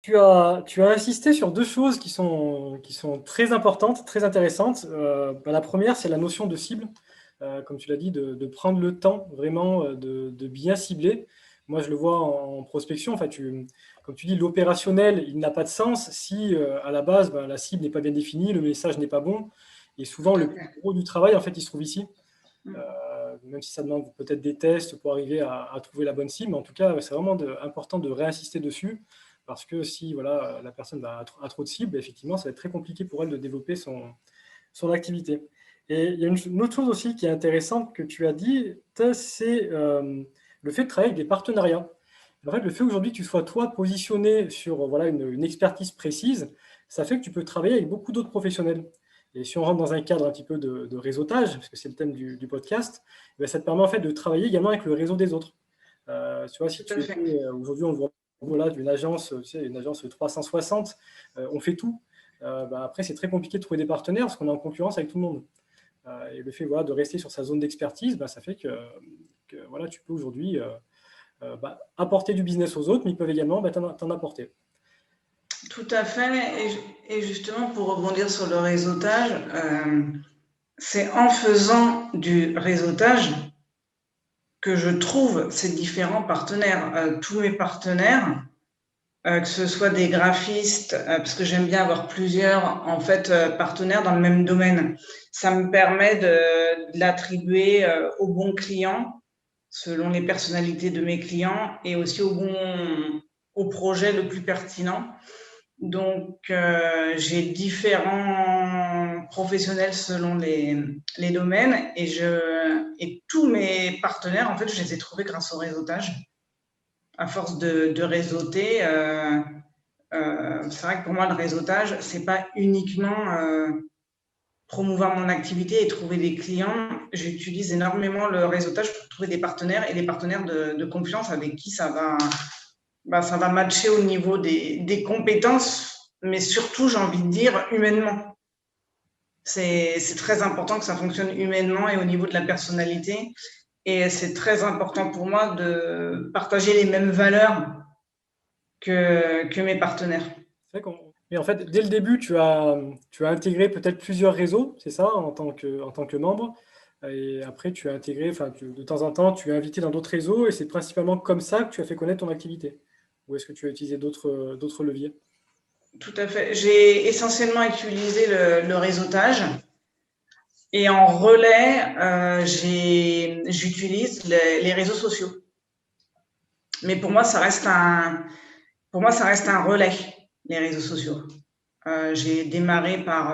Tu as insisté sur 2 choses qui sont très importantes, très intéressantes. La première, c'est la notion de cible. Comme tu l'as dit, de prendre le temps vraiment, de bien cibler. Moi, je le vois en prospection. Enfin, comme tu dis, l'opérationnel, il n'a pas de sens si, à la base, ben, la cible n'est pas bien définie, le message n'est pas bon et Tout souvent à le plus fait. gros du travail, en fait, il se trouve ici. Mm. Même si ça demande peut-être des tests pour arriver à trouver la bonne cible. Mais en tout cas, c'est vraiment important de réinsister dessus parce que si voilà, la personne a trop de cibles, effectivement, ça va être très compliqué pour elle de développer son activité. Et il y a une autre chose aussi qui est intéressante que tu as dit, c'est le fait de travailler avec des partenariats. En fait, le fait aujourd'hui que tu sois toi positionné sur voilà, une expertise précise, ça fait que tu peux travailler avec beaucoup d'autres professionnels. Et si on rentre dans un cadre un petit peu de réseautage, parce que c'est le thème du podcast, eh bien, ça te permet en fait de travailler également avec le réseau des autres. Tu vois, si Tout à tu fait. étais, aujourd'hui on le voit voilà, d'une agence, tu sais, une agence 360, on fait tout. Après, c'est très compliqué de trouver des partenaires parce qu'on est en concurrence avec tout le monde. Et le fait voilà, de rester sur sa zone d'expertise, ça fait que voilà, tu peux aujourd'hui apporter du business aux autres, mais ils peuvent également t'en apporter. Tout à fait. Et justement, pour rebondir sur le réseautage, c'est en faisant du réseautage que je trouve ces différents partenaires. Tous mes partenaires, que ce soit des graphistes, parce que j'aime bien avoir plusieurs en fait partenaires dans le même domaine. Ça me permet de l'attribuer aux bons clients selon les personnalités de mes clients et aussi au projet le plus pertinent. Donc, j'ai différents professionnels selon les domaines et tous mes partenaires, en fait, je les ai trouvés grâce au réseautage. À force de réseauter, c'est vrai que pour moi, le réseautage, c'est pas uniquement promouvoir mon activité et trouver des clients. J'utilise énormément le réseautage pour trouver des partenaires et des partenaires de confiance avec qui ça va matcher au niveau des compétences, mais surtout, j'ai envie de dire, humainement. C'est très important que ça fonctionne humainement et au niveau de la personnalité. Et c'est très important pour moi de partager les mêmes valeurs que mes partenaires. C'est vrai mais en fait, dès le début, tu as intégré peut-être plusieurs réseaux, c'est ça, en tant que membre. Et après, tu as intégré, enfin, de temps en temps, tu es invité dans d'autres réseaux et c'est principalement comme ça que tu as fait connaître ton activité. Ou est-ce que tu as utilisé d'autres leviers? Tout à fait. J'ai essentiellement utilisé le réseautage et en relais, j'utilise les réseaux sociaux. Mais pour moi, ça reste un relais, les réseaux sociaux. J'ai démarré par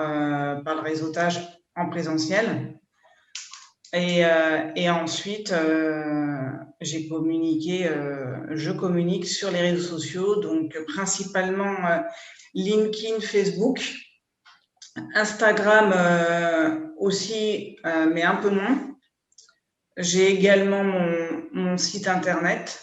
le réseautage en présentiel et ensuite je communique sur les réseaux sociaux, donc principalement LinkedIn, Facebook, Instagram aussi, mais un peu moins. J'ai également mon site internet.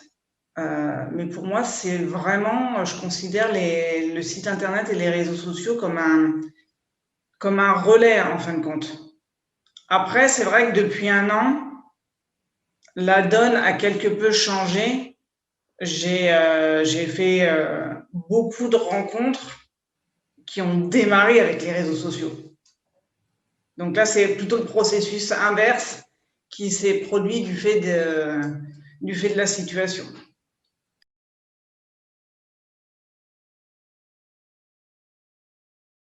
Mais pour moi, c'est vraiment, je considère le site internet et les réseaux sociaux comme un relais en fin de compte. Après, c'est vrai que depuis un an, la donne a quelque peu changé. J'ai fait beaucoup de rencontres qui ont démarré avec les réseaux sociaux. Donc là, c'est plutôt le processus inverse qui s'est produit du fait de la situation.